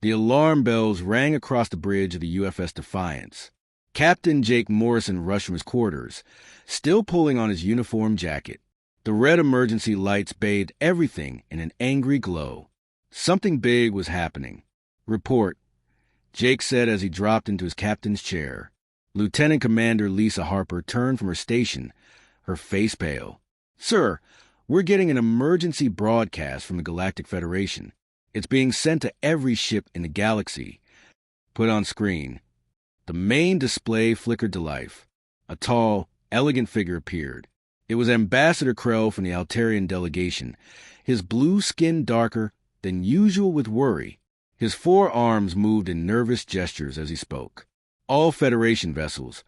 The alarm bells rang across the bridge of the UFS Defiance. Captain Jake Morrison rushed from his quarters, still pulling on his uniform jacket. The red emergency lights bathed everything in an angry glow. Something big was happening. "Report," Jake said as he dropped into his captain's chair. Lieutenant Commander Lisa Harper turned from her station, her face pale. "Sir, we're getting an emergency broadcast from the Galactic Federation. It's being sent to every ship in the galaxy." Put on screen. The main display flickered to life. A tall, elegant figure appeared. It was Ambassador Krell from the Altarian delegation, his blue skin darker than usual with worry. His forearms moved in nervous gestures as he spoke. "All Federation vessels.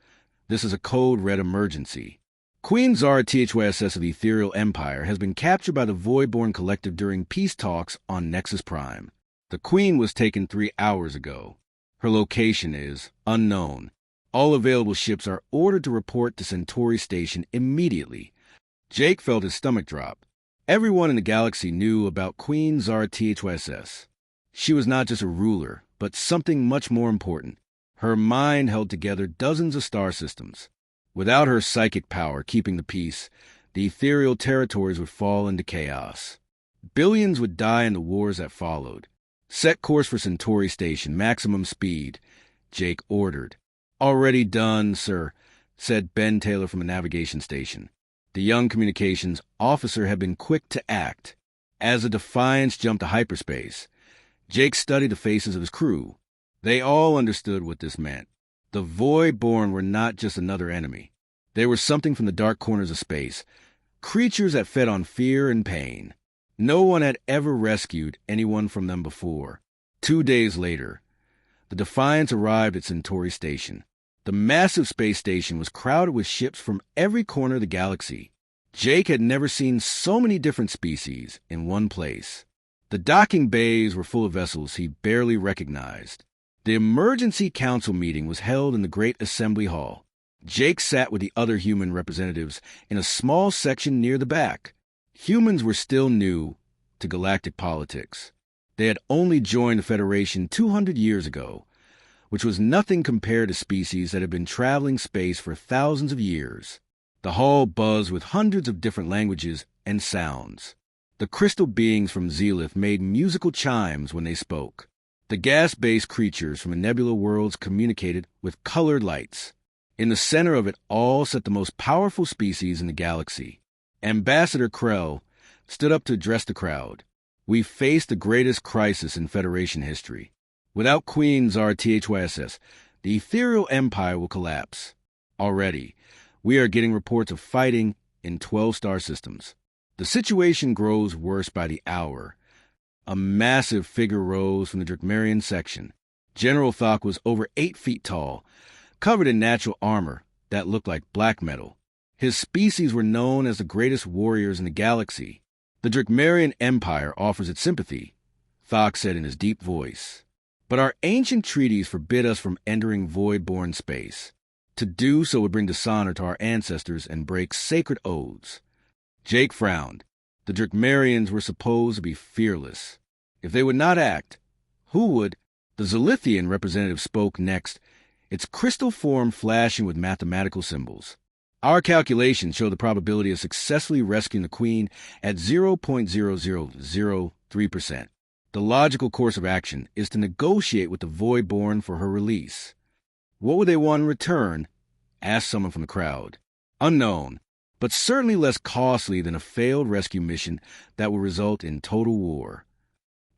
This is a code red emergency. Queen Zara THYSS of the Ethereal Empire has been captured by the Voidborn Collective during peace talks on Nexus Prime. The Queen was taken 3 hours ago. Her location is unknown. All available ships are ordered to report to Centauri Station immediately." Jake felt his stomach drop. Everyone in the galaxy knew about Queen Zara THYSS. She was not just a ruler, but something much more important. Her mind held together dozens of star systems. Without her psychic power keeping the peace, the ethereal territories would fall into chaos. Billions would die in the wars that followed. "Set course for Centauri Station, maximum speed," Jake ordered. "Already done, sir," said Ben Taylor from the navigation station. The young communications officer had been quick to act. As the Defiance jumped to hyperspace, Jake studied the faces of his crew. They all understood what this meant. The Voidborn were not just another enemy. They were something from the dark corners of space, creatures that fed on fear and pain. No one had ever rescued anyone from them before. 2 days later, the Defiance arrived at Centauri Station. The massive space station was crowded with ships from every corner of the galaxy. Jake had never seen so many different species in one place. The docking bays were full of vessels he barely recognized. The emergency council meeting was held in the Great Assembly Hall. Jake sat with the other human representatives in a small section near the back. Humans were still new to galactic politics. They had only joined the Federation 200 years ago, which was nothing compared to species that had been traveling space for thousands of years. The hall buzzed with hundreds of different languages and sounds. The crystal beings from Zelith made musical chimes when they spoke. The gas-based creatures from the nebula worlds communicated with colored lights. In the center of it all sat the most powerful species in the galaxy. Ambassador Krell stood up to address the crowd. "We face the greatest crisis in Federation history. Without Queen Zara THYSS, the Ethereal Empire will collapse. Already, we are getting reports of fighting in 12 star systems. The situation grows worse by the hour." A massive figure rose from the Drakmarian section. General Thok was over 8 feet tall, covered in natural armor that looked like black metal. His species were known as the greatest warriors in the galaxy. "The Drakmarian Empire offers its sympathy," Thok said in his deep voice. "But our ancient treaties forbid us from entering void-born space. To do so would bring dishonor to our ancestors and break sacred oaths." Jake frowned. The Drakmarians were supposed to be fearless. If they would not act, who would? The Zelithian representative spoke next, its crystal form flashing with mathematical symbols. "Our calculations show the probability of successfully rescuing the Queen at 0.0003%. The logical course of action is to negotiate with the Voidborn for her release." "What would they want in return?" asked someone from the crowd. "Unknown, but certainly less costly than a failed rescue mission that will result in total war."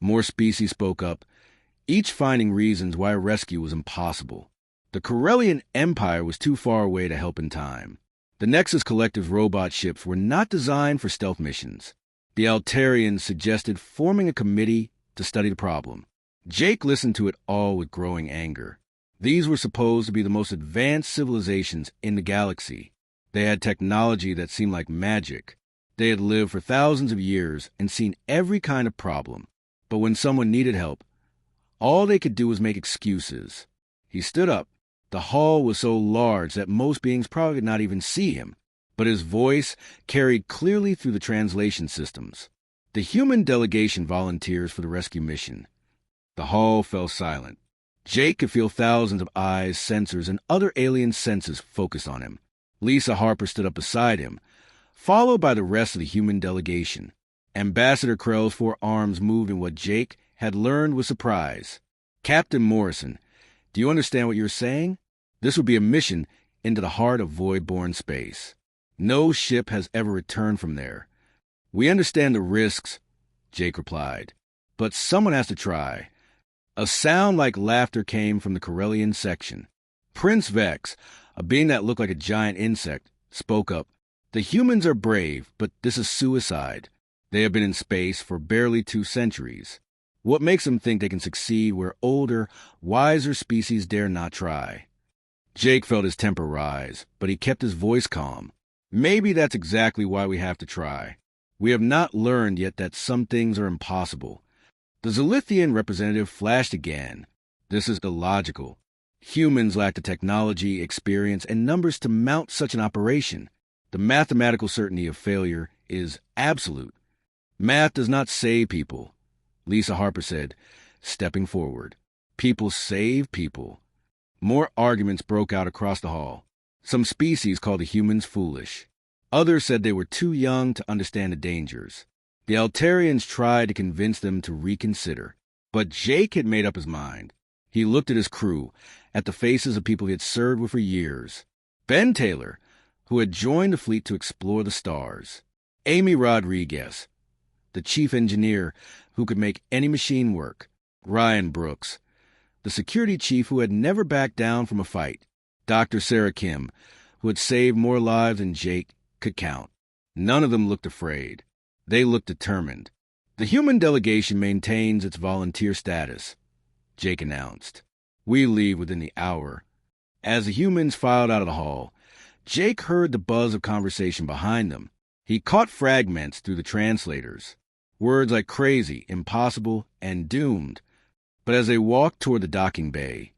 More species spoke up, each finding reasons why a rescue was impossible. The Corellian Empire was too far away to help in time. The Nexus Collective's robot ships were not designed for stealth missions. The Altarians suggested forming a committee to study the problem. Jake listened to it all with growing anger. These were supposed to be the most advanced civilizations in the galaxy. They had technology that seemed like magic. They had lived for thousands of years and seen every kind of problem. But when someone needed help, all they could do was make excuses. He stood up. The hall was so large that most beings probably could not even see him, but his voice carried clearly through the translation systems. "The human delegation volunteers for the rescue mission. The hall fell silent. Jake could feel thousands of eyes, sensors, and other alien senses focused on him. Lisa Harper stood up beside him, followed by the rest of the human delegation. Ambassador Krell's four arms moved in what Jake had learned with surprise. Captain Morrison, do you understand what you're saying? This would be a mission into the heart of void-born space. No ship has ever returned from there. We understand the risks, Jake replied, but someone has to try. A sound like laughter came from the Corellian section. Prince Vex, a being that looked like a giant insect, spoke up. The humans are brave, but this is suicide. They have been in space for barely 2 centuries. What makes them think they can succeed where older, wiser species dare not try? Jake felt his temper rise, but he kept his voice calm. Maybe that's exactly why we have to try. We have not learned yet that some things are impossible. The Zilithian representative flashed again. This is illogical. Humans lack the technology, experience, and numbers to mount such an operation. The mathematical certainty of failure is absolute. Math does not save people, Lisa Harper said, stepping forward. People save people. More arguments broke out across the hall. Some species called the humans foolish. Others said they were too young to understand the dangers. The Altarians tried to convince them to reconsider. But Jake had made up his mind. He looked at his crew, at the faces of people he had served with for years. Ben Taylor, who had joined the fleet to explore the stars. Amy Rodriguez, the chief engineer who could make any machine work. Ryan Brooks, the security chief who had never backed down from a fight. Dr. Sarah Kim, who had saved more lives than Jake could count. None of them looked afraid. They looked determined. The human delegation maintains its volunteer status, Jake announced. We leave within the hour. As the humans filed out of the hall, Jake heard the buzz of conversation behind them. He caught fragments through the translators. Words like crazy, impossible, and doomed. But as they walked toward the docking bay,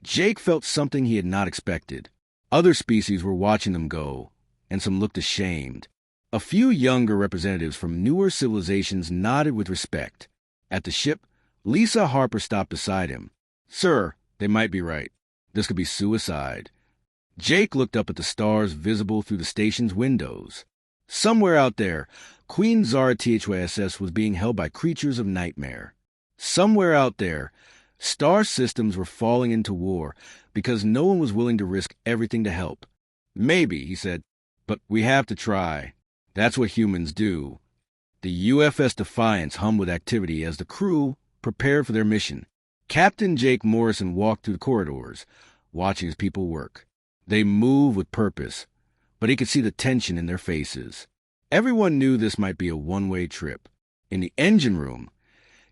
Jake felt something he had not expected. Other species were watching them go, and some looked ashamed. A few younger representatives from newer civilizations nodded with respect. At the ship, Lisa Harper stopped beside him. Sir, they might be right. This could be suicide. Jake looked up at the stars visible through the station's windows. Somewhere out there, Queen Zara THYSS was being held by creatures of nightmare. Somewhere out there, star systems were falling into war because no one was willing to risk everything to help. Maybe, he said, but we have to try. That's what humans do. The UFS Defiance hummed with activity as the crew prepared for their mission. Captain Jake Morrison walked through the corridors, watching his people work. They moved with purpose, but he could see the tension in their faces. Everyone knew this might be a one-way trip. In the engine room,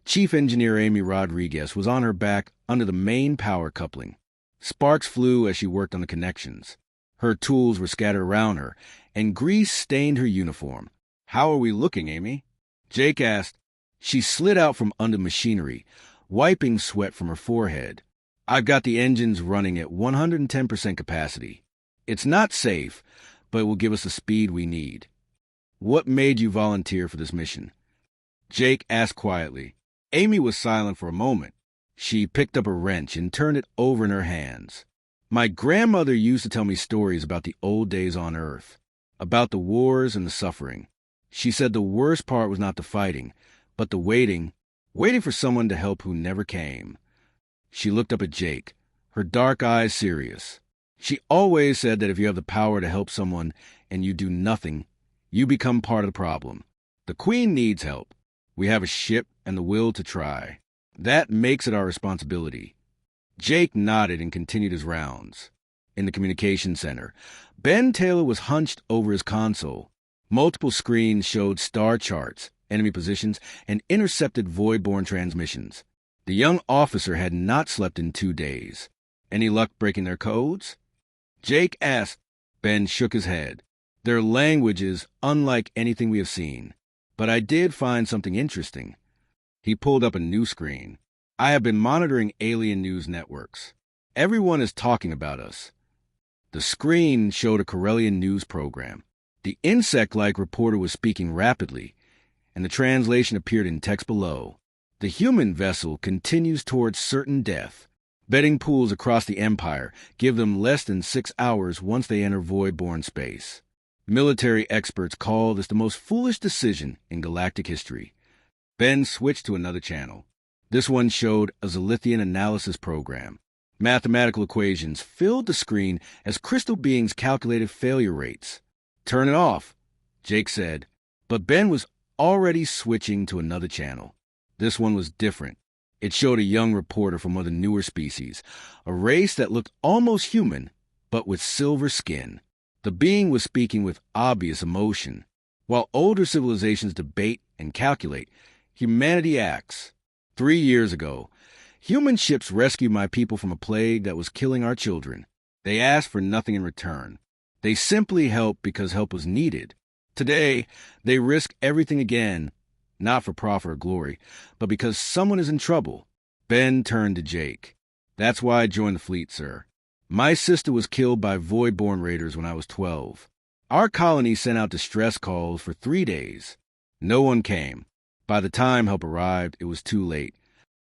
Chief Engineer Amy Rodriguez was on her back under the main power coupling. Sparks flew as she worked on the connections. Her tools were scattered around her, and grease stained her uniform. How are we looking, Amy? Jake asked. She slid out from under machinery, wiping sweat from her forehead. I've got the engines running at 110% capacity. It's not safe, but it will give us the speed we need. What made you volunteer for this mission? Jake asked quietly. Amy was silent for a moment. She picked up a wrench and turned it over in her hands. My grandmother used to tell me stories about the old days on Earth, about the wars and the suffering. She said the worst part was not the fighting, but the waiting for someone to help who never came. She looked up at Jake, her dark eyes serious. She always said that if you have the power to help someone and you do nothing, you become part of the problem. The Queen needs help. We have a ship and the will to try. That makes it our responsibility. Jake nodded and continued his rounds. In the communication center, Ben Taylor was hunched over his console. Multiple screens showed star charts, enemy positions, and intercepted void-borne transmissions. The young officer had not slept in 2 days. Any luck breaking their codes? Jake asked. Ben shook his head. Their language is unlike anything we have seen. But I did find something interesting. He pulled up a new screen. I have been monitoring alien news networks. Everyone is talking about us. The screen showed a Corellian news program. The insect-like reporter was speaking rapidly, and the translation appeared in text below. The human vessel continues towards certain death. Betting pools across the Empire give them less than 6 hours once they enter void-borne space. Military experts call this the most foolish decision in galactic history. Ben switched to another channel. This one showed a Zilithian analysis program. Mathematical equations filled the screen as crystal beings calculated failure rates. "Turn it off," Jake said, but Ben was already switching to another channel. This one was different. It showed a young reporter from one of the newer species, a race that looked almost human, but with silver skin. The being was speaking with obvious emotion. While older civilizations debate and calculate, humanity acts. 3 years ago, human ships rescued my people from a plague that was killing our children. They asked for nothing in return. They simply helped because help was needed. Today, they risk everything again, not for profit or glory, but because someone is in trouble. Ben turned to Jake. "That's why I joined the fleet, sir. My sister was killed by void-born raiders when I was 12. Our colony sent out distress calls for 3 days. No one came. By the time help arrived, it was too late."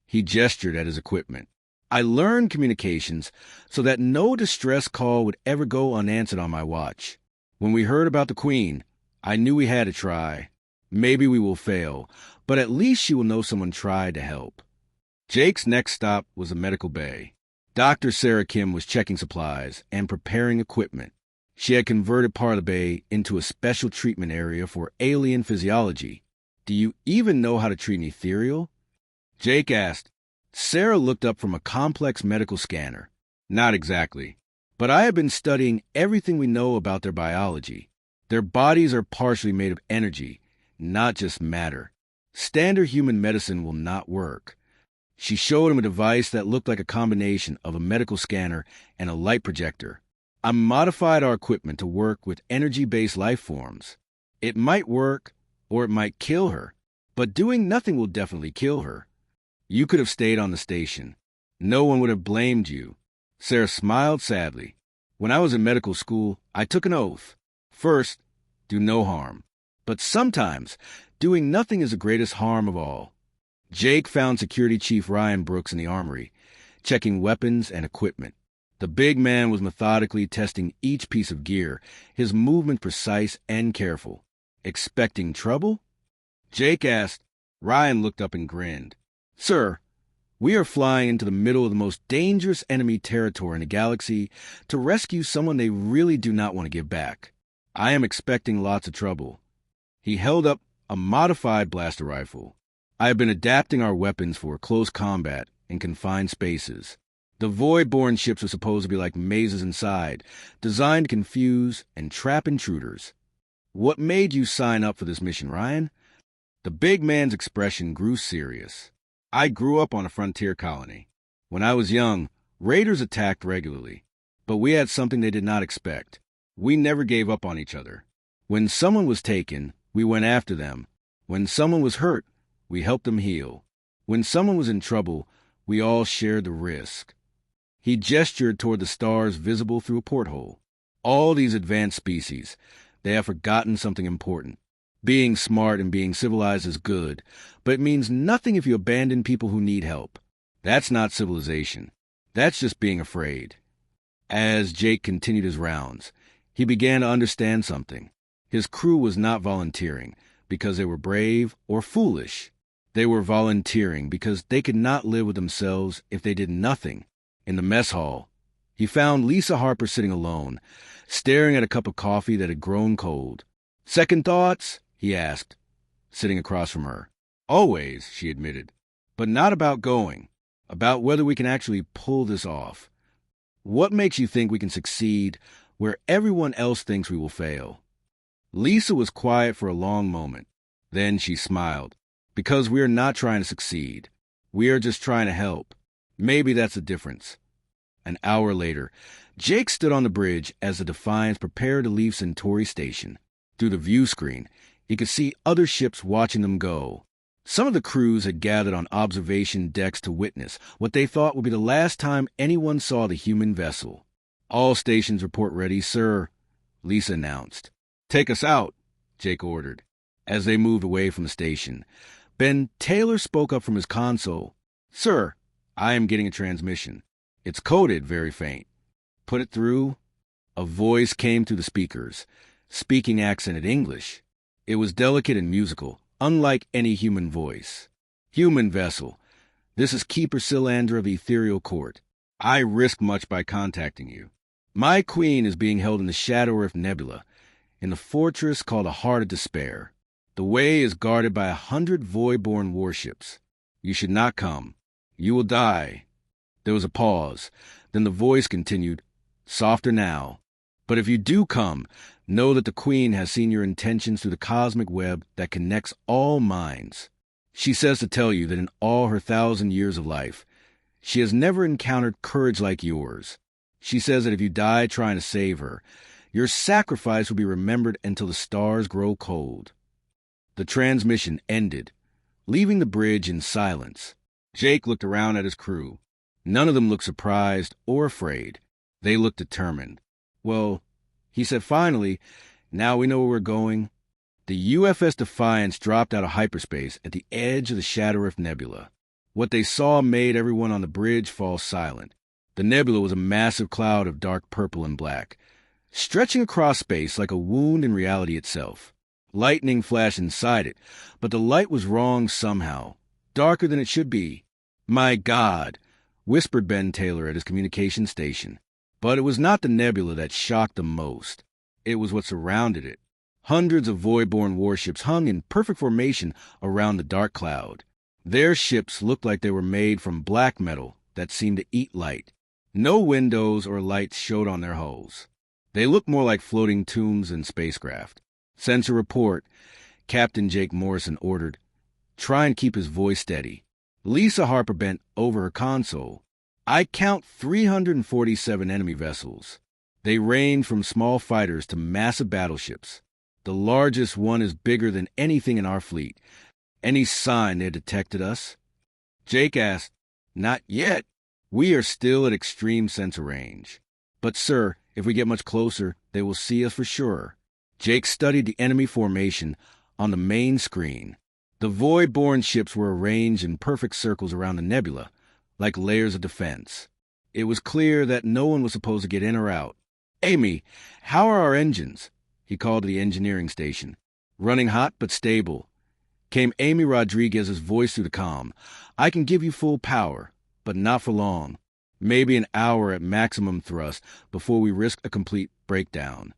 He gestured at his equipment. "I learned communications so that no distress call would ever go unanswered on my watch. When we heard about the Queen, I knew we had to try. Maybe we will fail, but at least she will know someone tried to help." Jake's next stop was a medical bay. Dr. Sarah Kim was checking supplies and preparing equipment. She had converted part of the bay into a special treatment area for alien physiology. "Do you even know how to treat an ethereal?" Jake asked. Sarah looked up from a complex medical scanner. "Not exactly, but I have been studying everything we know about their biology. Their bodies are partially made of energy, not just matter. Standard human medicine will not work." She showed him a device that looked like a combination of a medical scanner and a light projector. "I modified our equipment to work with energy-based life forms. It might work, or it might kill her, but doing nothing will definitely kill her. You could have stayed on the station. No one would have blamed you." Sarah smiled sadly. "When I was in medical school, I took an oath. First, do no harm. But sometimes, doing nothing is the greatest harm of all." Jake found Security Chief Ryan Brooks in the armory, checking weapons and equipment. The big man was methodically testing each piece of gear, his movement precise and careful. "Expecting trouble?" Jake asked. Ryan looked up and grinned. "Sir, we are flying into the middle of the most dangerous enemy territory in the galaxy to rescue someone they really do not want to give back. I am expecting lots of trouble." He held up a modified blaster rifle. "I have been adapting our weapons for close combat in confined spaces. The void-born ships are supposed to be like mazes inside, designed to confuse and trap intruders." "What made you sign up for this mission, Ryan?" The big man's expression grew serious. "I grew up on a frontier colony. When I was young, raiders attacked regularly, but we had something they did not expect. We never gave up on each other. When someone was taken, we went after them. When someone was hurt, we helped them heal. When someone was in trouble, we all shared the risk." He gestured toward the stars visible through a porthole. "All these advanced species, they have forgotten something important. Being smart and being civilized is good, but it means nothing if you abandon people who need help. That's not civilization. That's just being afraid." As Jake continued his rounds, he began to understand something. His crew was not volunteering because they were brave or foolish. They were volunteering because they could not live with themselves if they did nothing. In the mess hall, he found Lisa Harper sitting alone, staring at a cup of coffee that had grown cold. "Second thoughts?" he asked, sitting across from her. "Always," she admitted, "but not about going, about whether we can actually pull this off. What makes you think we can succeed where everyone else thinks we will fail?" Lisa was quiet for a long moment. Then she smiled. "Because we are not trying to succeed. We are just trying to help. Maybe that's the difference." An hour later, Jake stood on the bridge as the Defiance prepared to leave Centauri Station. Through the view screen, he could see other ships watching them go. Some of the crews had gathered on observation decks to witness what they thought would be the last time anyone saw the human vessel. "All stations report ready, sir," Lisa announced. "Take us out," Jake ordered. As they moved away from the station, Ben Taylor spoke up from his console. Sir, I am getting a transmission. It's coded very faint. Put it through. A voice came through the speakers, speaking accented English. It was delicate and musical, unlike any human voice. Human vessel, this is Keeper Silander of the Ethereal Court. I risk much by contacting you. My queen is being held in the Shadow Earth Nebula, in the fortress called the Heart of Despair. The way is guarded by 100 void-born warships. You should not come. You will die. There was a pause. Then the voice continued, softer now. But if you do come, know that the Queen has seen your intentions through the cosmic web that connects all minds. She says to tell you that in all her 1,000 years of life, she has never encountered courage like yours. She says that if you die trying to save her, your sacrifice will be remembered until the stars grow cold. The transmission ended, leaving the bridge in silence. Jake looked around at his crew. None of them looked surprised or afraid. They looked determined. Well, he said finally, now we know where we're going. The UFS Defiance dropped out of hyperspace at the edge of the Shadow Earth Nebula. What they saw made everyone on the bridge fall silent. The nebula was a massive cloud of dark purple and black, stretching across space like a wound in reality itself. Lightning flashed inside it, but the light was wrong somehow, darker than it should be. My God, whispered Ben Taylor at his communication station. But it was not the nebula that shocked them most. It was what surrounded it. Hundreds of void-born warships hung in perfect formation around the dark cloud. Their ships looked like they were made from black metal that seemed to eat light. No windows or lights showed on their hulls. They looked more like floating tombs in spacecraft. Sensor report, Captain Jake Morrison ordered. Try and keep his voice steady. Lisa Harper bent over her console. I count 347 enemy vessels. They range from small fighters to massive battleships. The largest one is bigger than anything in our fleet. Any sign they detected us? Jake asked. Not yet. We are still at extreme sensor range. But, sir, if we get much closer, they will see us for sure. Jake studied the enemy formation on the main screen. The void-born ships were arranged in perfect circles around the nebula, like layers of defense. It was clear that no one was supposed to get in or out. Amy, how are our engines? He called to the engineering station. Running hot but stable. Came Amy Rodriguez's voice through the comm. I can give you full power, but not for long. Maybe an hour at maximum thrust before we risk a complete breakdown.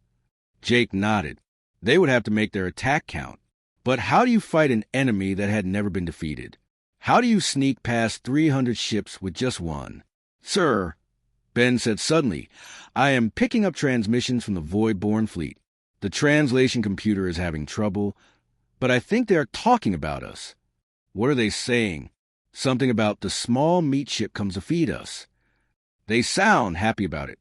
Jake nodded. They would have to make their attack count. But how do you fight an enemy that had never been defeated? How do you sneak past 300 ships with just one? Sir, Ben said suddenly, I am picking up transmissions from the void-born fleet. The translation computer is having trouble, but I think they are talking about us. What are they saying? Something about the small meat ship comes to feed us. They sound happy about it.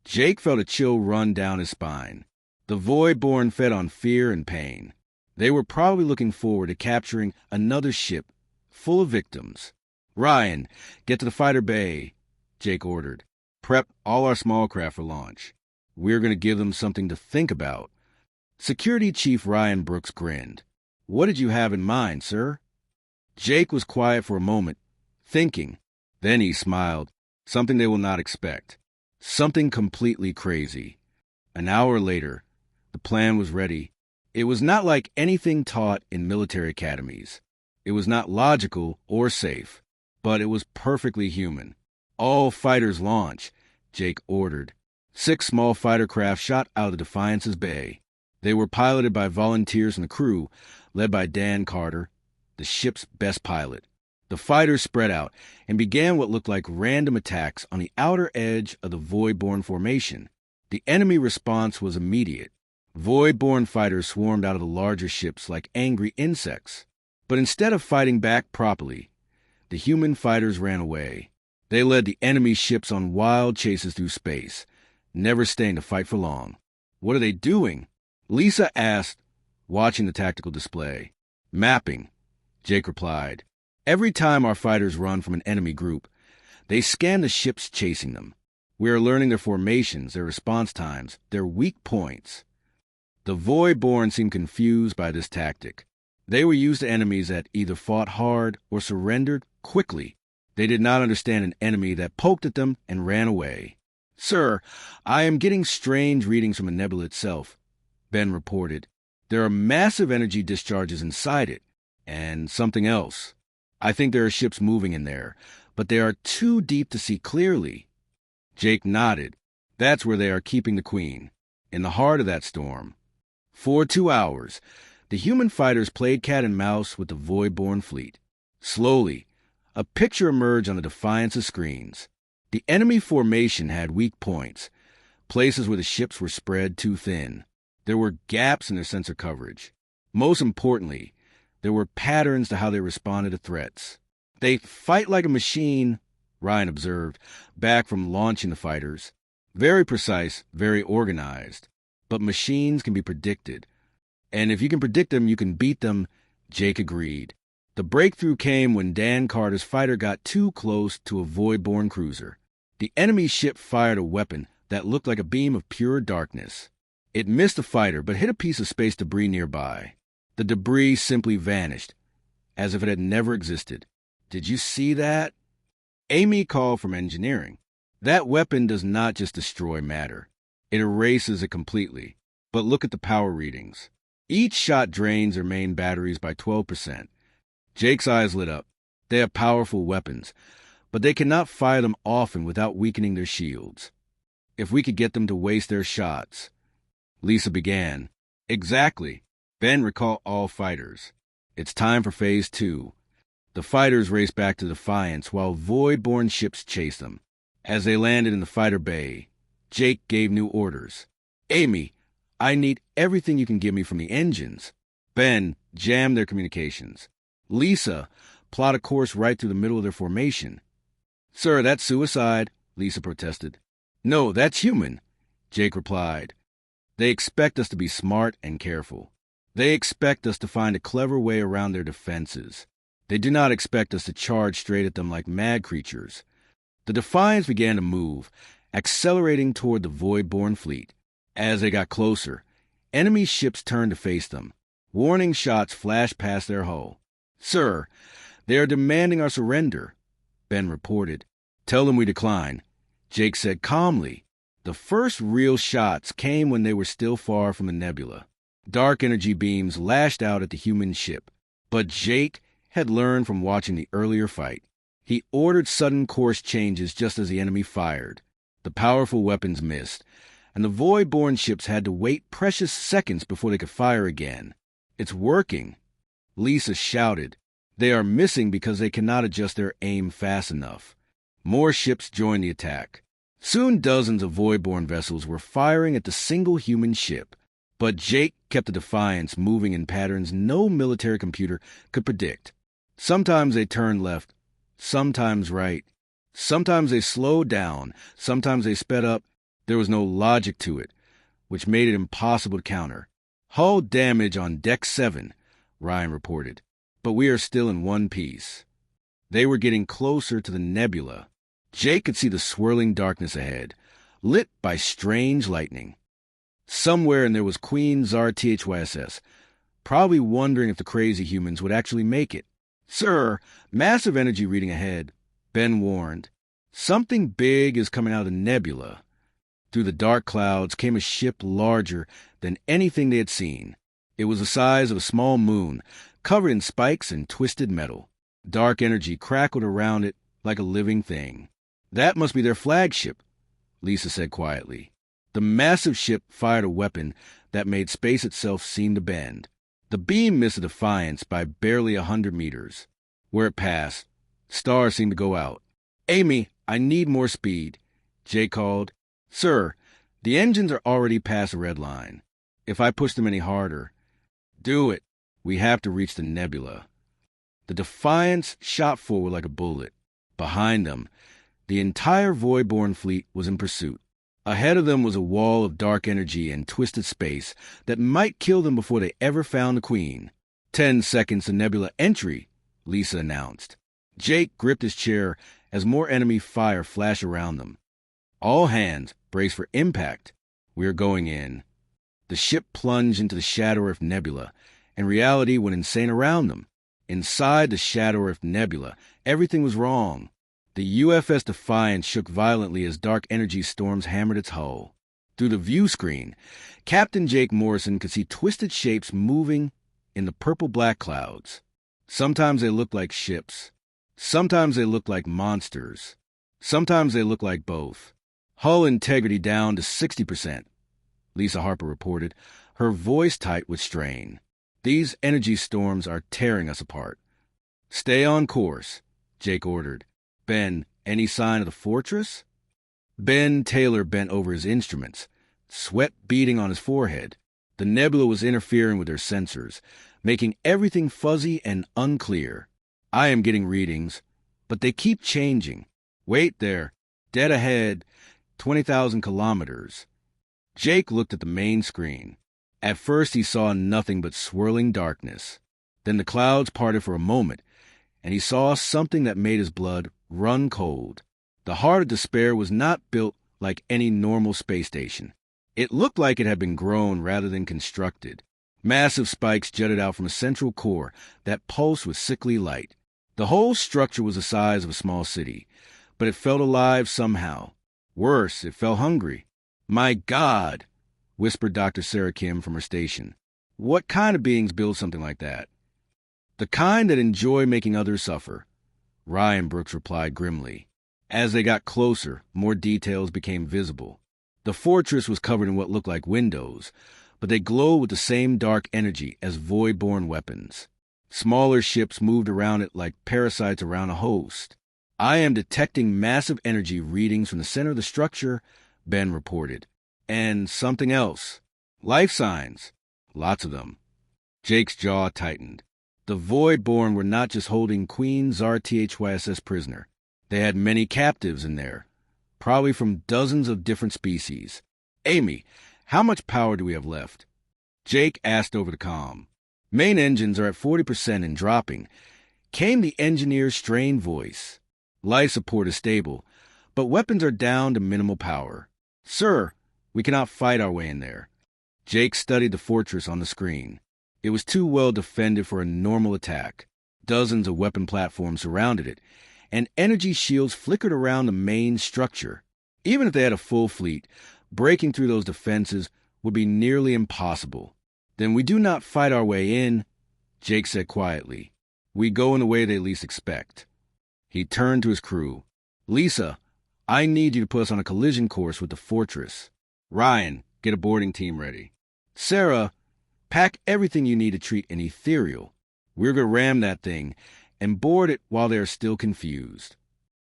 Jake felt a chill run down his spine. The void-born fed on fear and pain. They were probably looking forward to capturing another ship full of victims. Ryan, get to the fighter bay, Jake ordered. Prep all our small craft for launch. We're going to give them something to think about. Security Chief Ryan Brooks grinned. What did you have in mind, sir? Jake was quiet for a moment, thinking. Then he smiled. Something they will not expect. Something completely crazy. An hour later, the plan was ready. It was not like anything taught in military academies. It was not logical or safe, but it was perfectly human. All fighters launch, Jake ordered. 6 small fighter craft shot out of the Defiance's bay. They were piloted by volunteers from the crew, led by Dan Carter, the ship's best pilot. The fighters spread out and began what looked like random attacks on the outer edge of the void-born formation. The enemy response was immediate. Void-born fighters swarmed out of the larger ships like angry insects. But instead of fighting back properly, the human fighters ran away. They led the enemy ships on wild chases through space, never staying to fight for long. What are they doing? Lisa asked, watching the tactical display. Mapping, Jake replied. Every time our fighters run from an enemy group, they scan the ships chasing them. We are learning their formations, their response times, their weak points. The Void-born seemed confused by this tactic. They were used to enemies that either fought hard or surrendered quickly. They did not understand an enemy that poked at them and ran away. "Sir, I am getting strange readings from the nebula itself," Ben reported. "There are massive energy discharges inside it, and something else. I think there are ships moving in there, but they are too deep to see clearly." Jake nodded. "That's where they are keeping the Queen, in the heart of that storm." For 2 hours, the human fighters played cat and mouse with the void-born fleet. Slowly, a picture emerged on the Defiance's screens. The enemy formation had weak points, places where the ships were spread too thin. There were gaps in their sensor coverage. Most importantly, there were patterns to how they responded to threats. "They fight like a machine," Ryan observed, back from launching the fighters. "Very precise, very organized. But machines can be predicted. And if you can predict them, you can beat them," Jake agreed. The breakthrough came when Dan Carter's fighter got too close to a void-born cruiser. The enemy ship fired a weapon that looked like a beam of pure darkness. It missed the fighter, but hit a piece of space debris nearby. The debris simply vanished, as if it had never existed. "Did you see that?" Amy called from engineering. "That weapon does not just destroy matter. It erases it completely. But look at the power readings. Each shot drains their main batteries by 12%. Jake's eyes lit up. They have powerful weapons, but they cannot fire them often without weakening their shields. If we could get them to waste their shots." Lisa began. "Exactly. Ben, recall all fighters. It's time for Phase 2. The fighters raced back to Defiance while void-born ships chased them. As they landed in the fighter bay, Jake gave new orders. "Amy, I need everything you can give me from the engines." Ben, jam their communications. "Lisa, plot a course right through the middle of their formation." "Sir, that's suicide," Lisa protested. "No, that's human," Jake replied. "They expect us to be smart and careful. They expect us to find a clever way around their defenses. They do not expect us to charge straight at them like mad creatures." The Defiance began to move, accelerating toward the void-born fleet. As they got closer, enemy ships turned to face them. Warning shots flashed past their hull. "Sir, they are demanding our surrender," Ben reported. "Tell them we decline," Jake said calmly. The first real shots came when they were still far from the nebula. Dark energy beams lashed out at the human ship. But Jake had learned from watching the earlier fight. He ordered sudden course changes just as the enemy fired. The powerful weapons missed, and the void-born ships had to wait precious seconds before they could fire again. "It's working," Lisa shouted. "They are missing because they cannot adjust their aim fast enough." More ships joined the attack. Soon dozens of void-born vessels were firing at the single human ship. But Jake kept the Defiance moving in patterns no military computer could predict. Sometimes they turned left, sometimes right. Sometimes they slowed down, sometimes they sped up. There was no logic to it, which made it impossible to counter. "Hull damage on Deck 7, Ryan reported. "But we are still in one piece." They were getting closer to the nebula. Jake could see the swirling darkness ahead, lit by strange lightning. Somewhere in there was Queen Zar THYSS, probably wondering if the crazy humans would actually make it. "Sir, massive energy reading ahead," Ben warned. "Something big is coming out of the nebula." Through the dark clouds came a ship larger than anything they had seen. It was the size of a small moon, covered in spikes and twisted metal. Dark energy crackled around it like a living thing. "That must be their flagship," Lisa said quietly. The massive ship fired a weapon that made space itself seem to bend. The beam missed the Defiance by barely 100 meters. Where it passed, stars seemed to go out. "Amy, I need more speed," Jay called. "Sir, the engines are already past the red line. If I push them any harder—" "Do it. We have to reach the nebula." The Defiance shot forward like a bullet. Behind them, the entire void-born fleet was in pursuit. Ahead of them was a wall of dark energy and twisted space that might kill them before they ever found the Queen. 10 seconds to nebula entry, Lisa announced. Jake gripped his chair as more enemy fire flashed around them. "All hands, brace for impact. We are going in." The ship plunged into the shadow of nebula, and reality went insane around them. Inside the shadow-earth nebula, everything was wrong. The UFS Defiance shook violently as dark energy storms hammered its hull. Through the view screen, Captain Jake Morrison could see twisted shapes moving in the purple-black clouds. Sometimes they looked like ships. Sometimes they looked like monsters. Sometimes they looked like both. Hull integrity down to 60%, Lisa Harper reported, her voice tight with strain. These energy storms are tearing us apart. Stay on course, Jake ordered. Ben, any sign of the fortress? Ben Taylor bent over his instruments, sweat beading on his forehead. The nebula was interfering with their sensors, making everything fuzzy and unclear. I am getting readings, but they keep changing. Wait there. Dead ahead, 20,000 kilometers. Jake looked at the main screen. At first he saw nothing but swirling darkness. Then the clouds parted for a moment, and he saw something that made his blood run cold. The Heart of Despair was not built like any normal space station. It looked like it had been grown rather than constructed. Massive spikes jutted out from a central core that pulsed with sickly light. The whole structure was the size of a small city, but it felt alive somehow. Worse, it felt hungry. "My God," whispered Dr. Sarah Kim from her station. "What kind of beings build something like that?" "The kind that enjoy making others suffer," Ryan Brooks replied grimly. As they got closer, more details became visible. The fortress was covered in what looked like windows, but they glowed with the same dark energy as void-born weapons. Smaller ships moved around it like parasites around a host. "I am detecting massive energy readings from the center of the structure," Ben reported. "And something else. Life signs. Lots of them." Jake's jaw tightened. The Void-born were not just holding Queen Zar THYSS prisoner. They had many captives in there, probably from dozens of different species. "Amy, how much power do we have left?" Jake asked over the comm. "Main engines are at 40% and dropping," came the engineer's strained voice. "Life support is stable, but weapons are down to minimal power. Sir, we cannot fight our way in there." Jake studied the fortress on the screen. It was too well defended for a normal attack. Dozens of weapon platforms surrounded it, and energy shields flickered around the main structure. Even if they had a full fleet, breaking through those defenses would be nearly impossible. "Then we do not fight our way in," Jake said quietly. "We go in the way they least expect." He turned to his crew. "Lisa, I need you to put us on a collision course with the fortress. Ryan, get a boarding team ready. Sarah, pack everything you need to treat an ethereal. We're going to ram that thing and board it while they are still confused."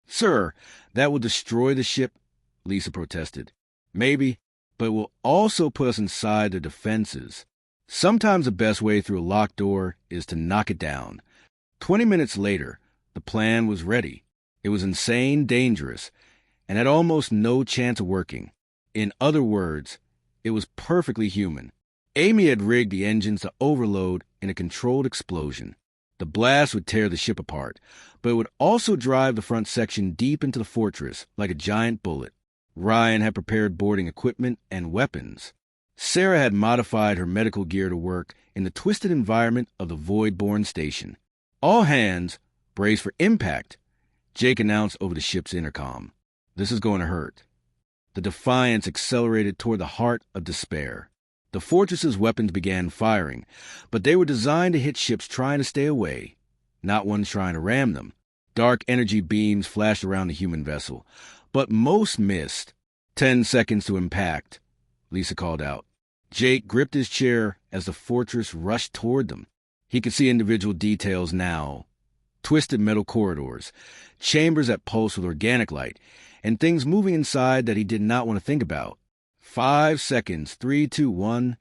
"Sir, that will destroy the ship," Lisa protested. "Maybe, but it will also put us inside the defenses. Sometimes the best way through a locked door is to knock it down." 20 minutes later, the plan was ready. It was insane, dangerous, and had almost no chance of working. In other words, it was perfectly human. Amy had rigged the engines to overload in a controlled explosion. The blast would tear the ship apart, but it would also drive the front section deep into the fortress like a giant bullet. Ryan had prepared boarding equipment and weapons. Sarah had modified her medical gear to work in the twisted environment of the Void-born station. "All hands, brace for impact," Jake announced over the ship's intercom. "This is going to hurt." The Defiance accelerated toward the Heart of Despair. The fortress's weapons began firing, but they were designed to hit ships trying to stay away, not ones trying to ram them. Dark energy beams flashed around the human vessel, but most missed. 10 seconds to impact," Lisa called out. Jake gripped his chair as the fortress rushed toward them. He could see individual details now. Twisted metal corridors, chambers that pulsed with organic light, and things moving inside that he did not want to think about. 5 seconds, 3, 2, 1.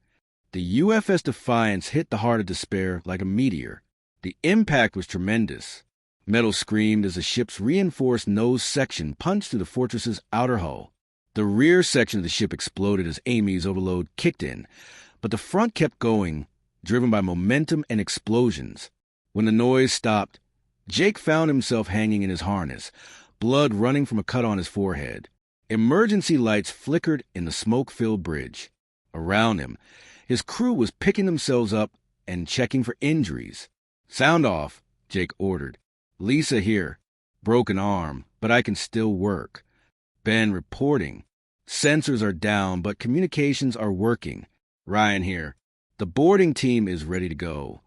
The UFS Defiance hit the Heart of Despair like a meteor. The impact was tremendous. Metal screamed as the ship's reinforced nose section punched through the fortress's outer hull. The rear section of the ship exploded as Amy's overload kicked in, but the front kept going, driven by momentum and explosions. When the noise stopped, Jake found himself hanging in his harness, blood running from a cut on his forehead. Emergency lights flickered in the smoke-filled bridge. Around him, his crew was picking themselves up and checking for injuries. "Sound off," Jake ordered. "Lisa here. Broken arm, but I can still work." Ben reporting. "Sensors are down, but communications are working." Ryan here. "The boarding team is ready to go."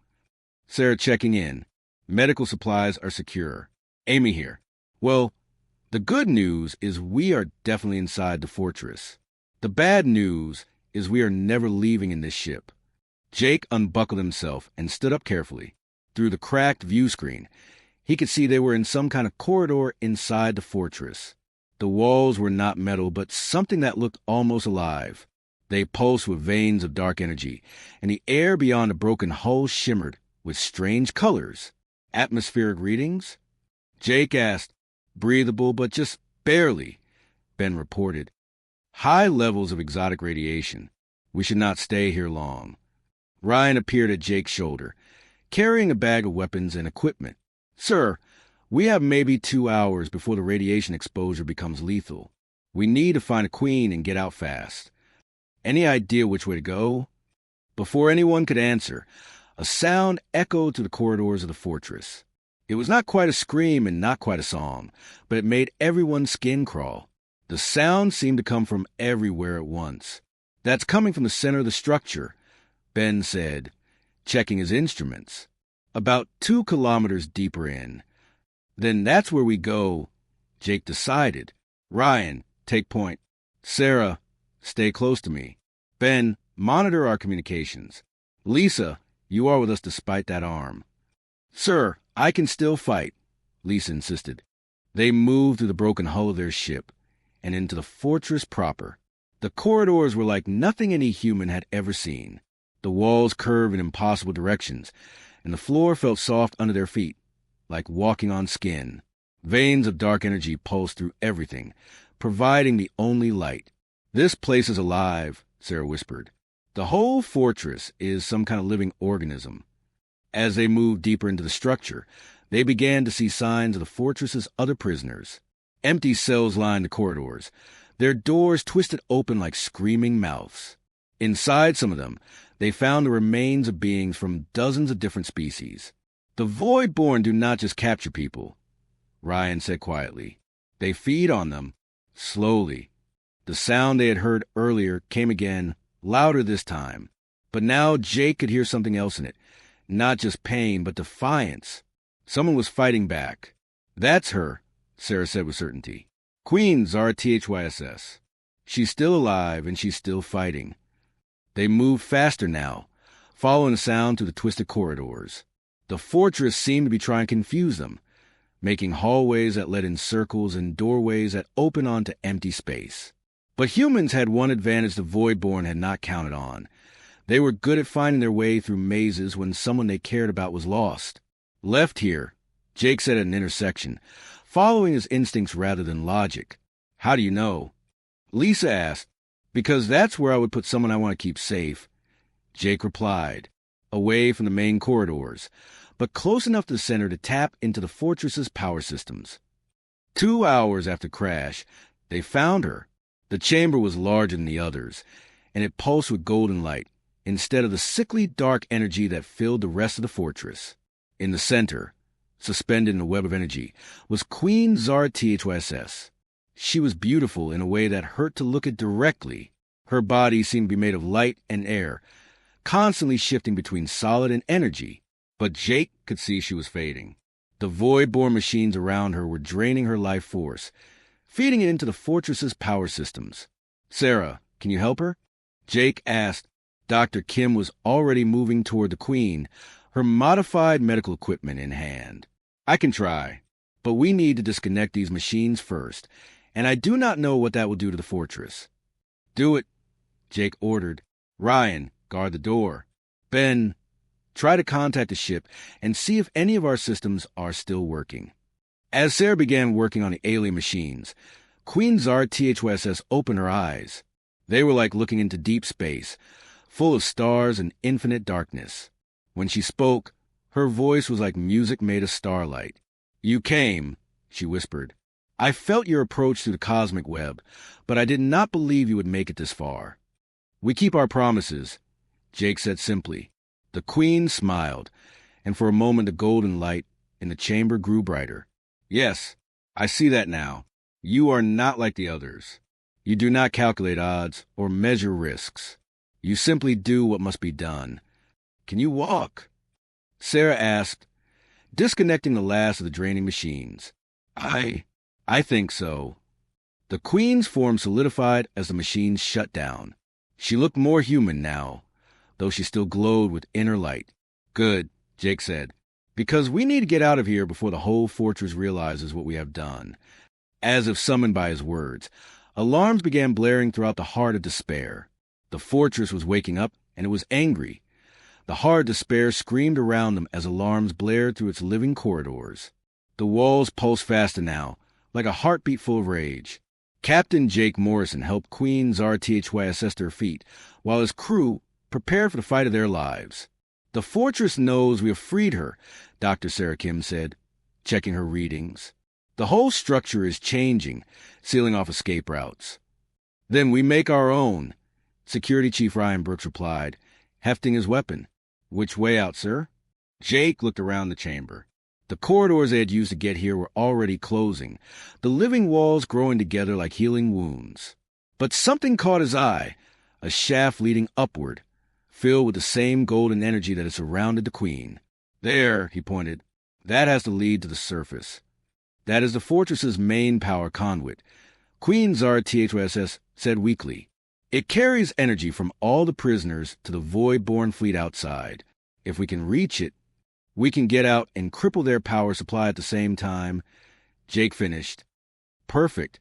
Sarah checking in. "Medical supplies are secure." Amy here. "Well, the good news is we are definitely inside the fortress. The bad news is we are never leaving in this ship." Jake unbuckled himself and stood up carefully. Through the cracked view screen, he could see they were in some kind of corridor inside the fortress. The walls were not metal, but something that looked almost alive. They pulsed with veins of dark energy, and the air beyond the broken hull shimmered with strange colors. "Atmospheric readings?" Jake asked. "Breathable, but just barely," Ben reported. "High levels of exotic radiation. We should not stay here long." Ryan appeared at Jake's shoulder, carrying a bag of weapons and equipment. "Sir, we have maybe 2 hours before the radiation exposure becomes lethal. We need to find a queen and get out fast. Any idea which way to go?" Before anyone could answer, a sound echoed through the corridors of the fortress. It was not quite a scream and not quite a song, but it made everyone's skin crawl. The sound seemed to come from everywhere at once. "That's coming from the center of the structure," Ben said, checking his instruments. "About 2 kilometers deeper in." "Then that's where we go," Jake decided. "Ryan, take point. Sarah, stay close to me. Ben, monitor our communications. Lisa, you are with us despite that arm." "Sir, I can still fight," Lisa insisted. They moved through the broken hull of their ship and into the fortress proper. The corridors were like nothing any human had ever seen. The walls curved in impossible directions, and the floor felt soft under their feet, like walking on skin. Veins of dark energy pulsed through everything, providing the only light. "This place is alive," Sarah whispered. "The whole fortress is some kind of living organism." As they moved deeper into the structure, they began to see signs of the fortress's other prisoners. Empty cells lined the corridors, their doors twisted open like screaming mouths. Inside some of them, they found the remains of beings from dozens of different species. "The Voidborn do not just capture people," Ryan said quietly. "They feed on them, slowly." The sound they had heard earlier came again, louder this time. But now Jake could hear something else in it. Not just pain, but defiance. Someone was fighting back. "That's her," Sarah said with certainty. "Queen Zara THYSS. She's still alive, and she's still fighting." They moved faster now, following the sound through the twisted corridors. The fortress seemed to be trying to confuse them, making hallways that led in circles and doorways that opened onto empty space. But humans had one advantage the Voidborn had not counted on. They were good at finding their way through mazes when someone they cared about was lost. "Left here," Jake said at an intersection, following his instincts rather than logic. "How do you know?" Lisa asked. "Because that's where I would put someone I want to keep safe," Jake replied, away from the main corridors, but close enough to the center to tap into the fortress's power systems. 2 hours after crash, they found her. The chamber was larger than the others, and it pulsed with golden light, instead of the sickly dark energy that filled the rest of the fortress. In the center, suspended in a web of energy, was Queen Zara THYSS. She was beautiful in a way that hurt to look at directly. Her body seemed to be made of light and air, constantly shifting between solid and energy, but Jake could see she was fading. The Voidborn machines around her were draining her life force, feeding it into the fortress's power systems. "Sarah, can you help her?" Jake asked. Dr. Kim was already moving toward the Queen, her modified medical equipment in hand. "I can try, but we need to disconnect these machines first, and I do not know what that will do to the fortress." "Do it," Jake ordered. "Ryan, guard the door. Ben, try to contact the ship and see if any of our systems are still working." As Sarah began working on the alien machines, Queen Zara THYSS opened her eyes. They were like looking into deep space, full of stars and infinite darkness. When she spoke, her voice was like music made of starlight. "You came," she whispered. "I felt your approach through the cosmic web, but I did not believe you would make it this far." "We keep our promises," Jake said simply. The Queen smiled, and for a moment the golden light in the chamber grew brighter. Yes, I see that now. You are not like the others. You do not calculate odds or measure risks. You simply do what must be done. Can you walk? Sarah asked, disconnecting the last of the draining machines. I think so. The Queen's form solidified as the machines shut down. She looked more human now, though she still glowed with inner light. Good, Jake said, because we need to get out of here before the whole fortress realizes what we have done. As if summoned by his words, alarms began blaring throughout the heart of despair. The fortress was waking up, and it was angry. The hard despair screamed around them as alarms blared through its living corridors. The walls pulsed faster now, like a heartbeat full of rage. Captain Jake Morrison helped Queen Zar THY assess their feet, while his crew prepared for the fight of their lives. The fortress knows we have freed her, Dr. Sarah Kim said, checking her readings. The whole structure is changing, sealing off escape routes. Then we make our own, Security Chief Ryan Brooks replied, hefting his weapon. Which way out, sir? Jake looked around the chamber. The corridors they had used to get here were already closing, the living walls growing together like healing wounds. But something caught his eye, a shaft leading upward, filled with the same golden energy that had surrounded the Queen. There, he pointed, that has to lead to the surface. That is the fortress's main power conduit, Queen Zar THYSS said weakly. It carries energy from all the prisoners to the void-born fleet outside. If we can reach it, we can get out and cripple their power supply at the same time. Jake finished. Perfect.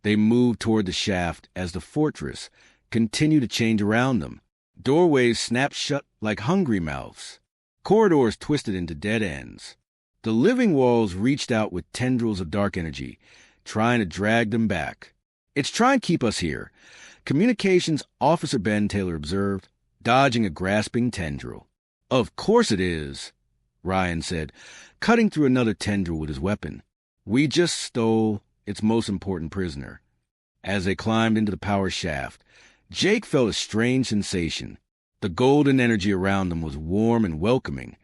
They moved toward the shaft as the fortress continued to change around them. Doorways snapped shut like hungry mouths. Corridors twisted into dead ends. The living walls reached out with tendrils of dark energy, trying to drag them back. It's trying to keep us here, Communications Officer Ben Taylor observed, dodging a grasping tendril. Of course it is, Ryan said, cutting through another tendril with his weapon. We just stole its most important prisoner. As they climbed into the power shaft, Jake felt a strange sensation. The golden energy around them was warm and welcoming,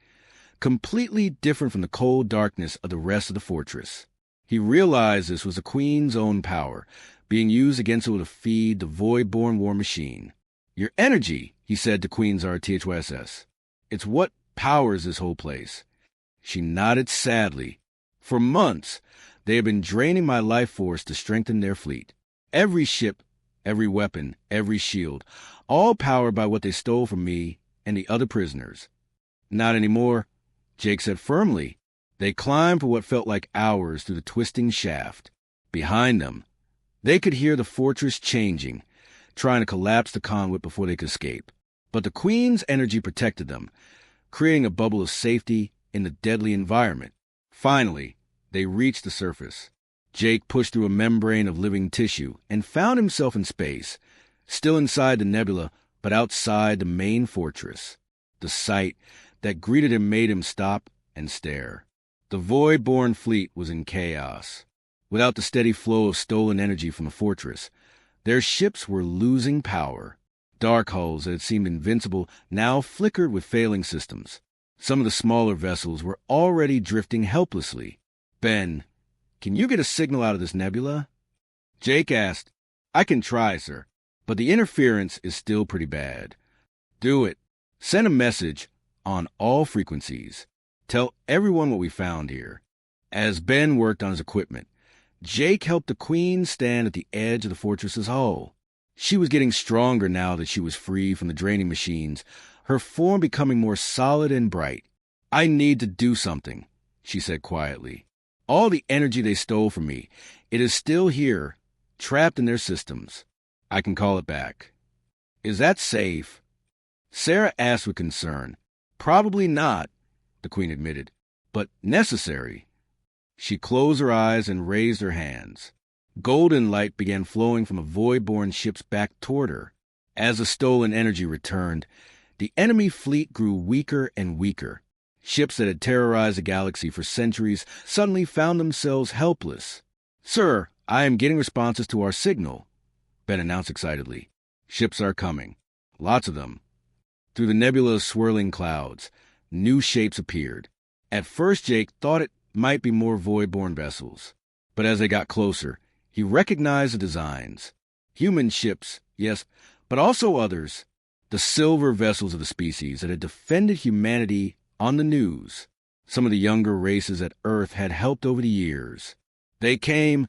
completely different from the cold darkness of the rest of the fortress. He realized this was the Queen's own power, being used against it to feed the void-born war machine. Your energy, he said to Queen Zar THYSS. It's what powers this whole place. She nodded sadly. For months, they have been draining my life force to strengthen their fleet. Every ship, every weapon, every shield, all powered by what they stole from me and the other prisoners. Not anymore, Jake said firmly. They climbed for what felt like hours through the twisting shaft. Behind them, they could hear the fortress changing, trying to collapse the conduit before they could escape. But the Queen's energy protected them, creating a bubble of safety in the deadly environment. Finally, they reached the surface. Jake pushed through a membrane of living tissue and found himself in space, still inside the nebula, but outside the main fortress. The sight that greeted him made him stop and stare. The void-born fleet was in chaos. Without the steady flow of stolen energy from the fortress, their ships were losing power. Dark hulls that had seemed invincible now flickered with failing systems. Some of the smaller vessels were already drifting helplessly. Ben, can you get a signal out of this nebula? Jake asked. I can try, sir, but the interference is still pretty bad. Do it. Send a message on all frequencies. Tell everyone what we found here. As Ben worked on his equipment, Jake helped the Queen stand at the edge of the fortress's hull. She was getting stronger now that she was free from the draining machines, her form becoming more solid and bright. I need to do something, she said quietly. All the energy they stole from me, it is still here, trapped in their systems. I can call it back. Is that safe? Sarah asked with concern. Probably not, the Queen admitted, but necessary. She closed her eyes and raised her hands. Golden light began flowing from the void-born ships back toward her. As the stolen energy returned, the enemy fleet grew weaker and weaker. Ships that had terrorized the galaxy for centuries suddenly found themselves helpless. Sir, I am getting responses to our signal, Ben announced excitedly. Ships are coming. Lots of them. Through the nebula of swirling clouds, new shapes appeared. At first, Jake thought it might be more void-borne vessels. But as they got closer, he recognized the designs. Human ships, yes, but also others. The silver vessels of the species that had defended humanity on the news. Some of the younger races at Earth had helped over the years. They came,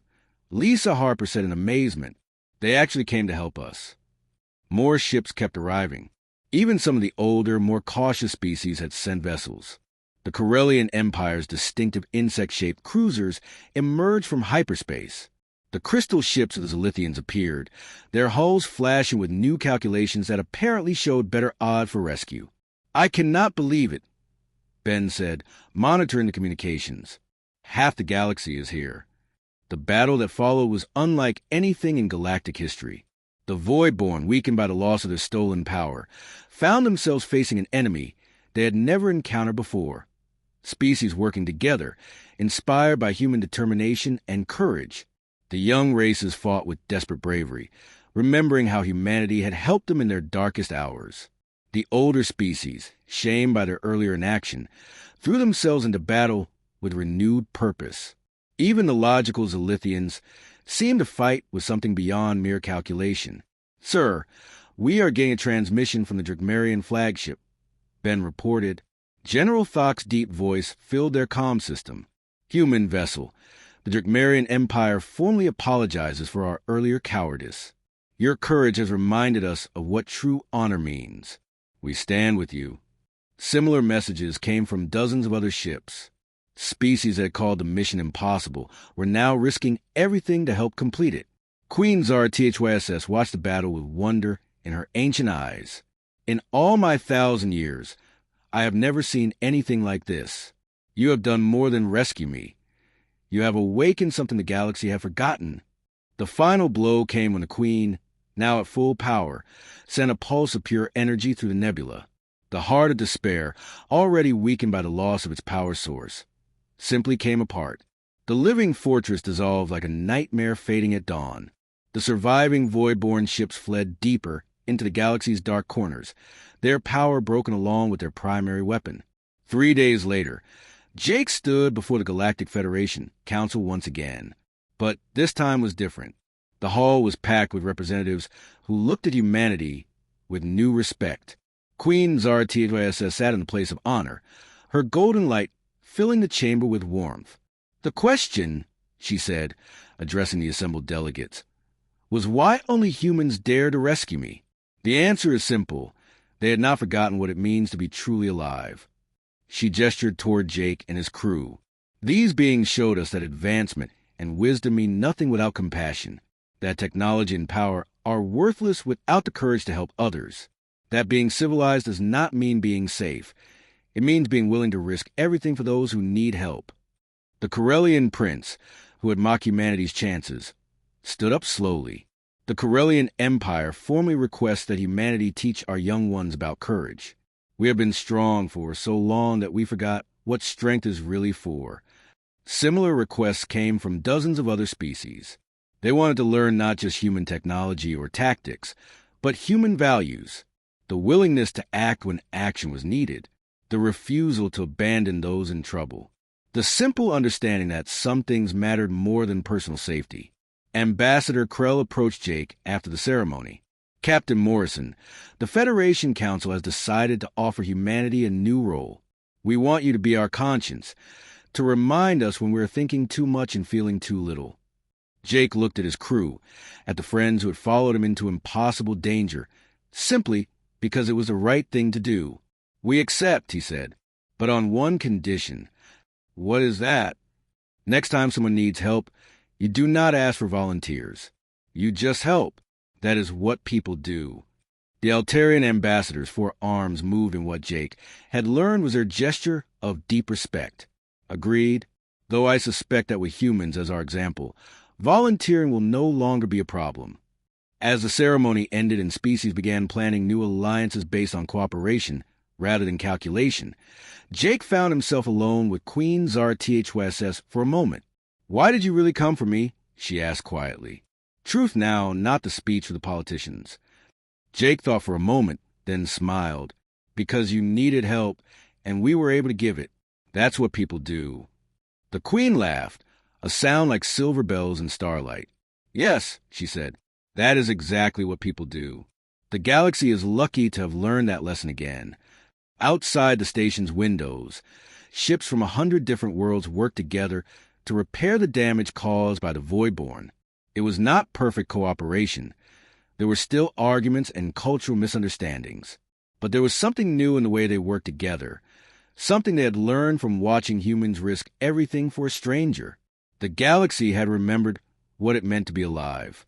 Lisa Harper said in amazement, they actually came to help us. More ships kept arriving. Even some of the older, more cautious species had sent vessels. The Corellian Empire's distinctive insect-shaped cruisers emerged from hyperspace. The crystal ships of the Zilithians appeared, their hulls flashing with new calculations that apparently showed better odds for rescue. I cannot believe it, Ben said, monitoring the communications. Half the galaxy is here. The battle that followed was unlike anything in galactic history. The Voidborn, weakened by the loss of their stolen power, found themselves facing an enemy they had never encountered before. Species working together, inspired by human determination and courage. The young races fought with desperate bravery, remembering how humanity had helped them in their darkest hours. The older species, shamed by their earlier inaction, threw themselves into battle with renewed purpose. Even the logical Zilithians seemed to fight with something beyond mere calculation. Sir, we are getting a transmission from the Drigmarian flagship, Ben reported. General Thok's deep voice filled their comm system. Human vessel, the Drigmarian Empire formally apologizes for our earlier cowardice. Your courage has reminded us of what true honor means. We stand with you. Similar messages came from dozens of other ships. Species that had called the mission impossible were now risking everything to help complete it. Queen Zara THYSS watched the battle with wonder in her ancient eyes. In all my 1,000 years, I have never seen anything like this. You have done more than rescue me. You have awakened something the galaxy had forgotten. The final blow came when the Queen, now at full power, sent a pulse of pure energy through the nebula. The heart of despair, already weakened by the loss of its power source, simply came apart. The living fortress dissolved like a nightmare fading at dawn. The surviving Voidborn ships fled deeper into the galaxy's dark corners, their power broken along with their primary weapon. 3 days later, Jake stood before the Galactic Federation Council once again. But this time was different. The hall was packed with representatives who looked at humanity with new respect. Queen Zara THYSS sat in the place of honor, her golden light filling the chamber with warmth. The question, she said, addressing the assembled delegates, was why only humans dare to rescue me. The answer is simple. They had not forgotten what it means to be truly alive. She gestured toward Jake and his crew. These beings showed us that advancement and wisdom mean nothing without compassion, that technology and power are worthless without the courage to help others, that being civilized does not mean being safe. It means being willing to risk everything for those who need help. The Corellian prince, who had mocked humanity's chances, stood up slowly. The Corellian Empire formally requests that humanity teach our young ones about courage. We have been strong for so long that we forgot what strength is really for. Similar requests came from dozens of other species. They wanted to learn not just human technology or tactics, but human values, the willingness to act when action was needed, the refusal to abandon those in trouble, the simple understanding that some things mattered more than personal safety. Ambassador Krell approached Jake after the ceremony. Captain Morrison, the Federation Council has decided to offer humanity a new role. We want you to be our conscience, to remind us when we're thinking too much and feeling too little. Jake looked at his crew, at the friends who had followed him into impossible danger, simply because it was the right thing to do. We accept, he said, but on one condition. What is that? Next time someone needs help, you do not ask for volunteers. You just help. That is what people do. The Altarian ambassadors' 4 arms moved in what Jake had learned was their gesture of deep respect. Agreed, though I suspect that with humans as our example, volunteering will no longer be a problem. As the ceremony ended and species began planning new alliances based on cooperation rather than calculation, Jake found himself alone with Queen Zara THYSS for a moment. Why did you really come for me? She asked quietly. Truth now, not the speech for the politicians. Jake thought for a moment, then smiled. because you needed help, and we were able to give it. That's what people do." The Queen laughed, a sound like silver bells in starlight. "Yes," she said, "that is exactly what people do." The galaxy is lucky to have learned that lesson again. Outside the station's windows, ships from 100 different worlds worked together to repair the damage caused by the Voidborn. It was not perfect cooperation. There were still arguments and cultural misunderstandings. But there was something new in the way they worked together, something they had learned from watching humans risk everything for a stranger. The galaxy had remembered what it meant to be alive.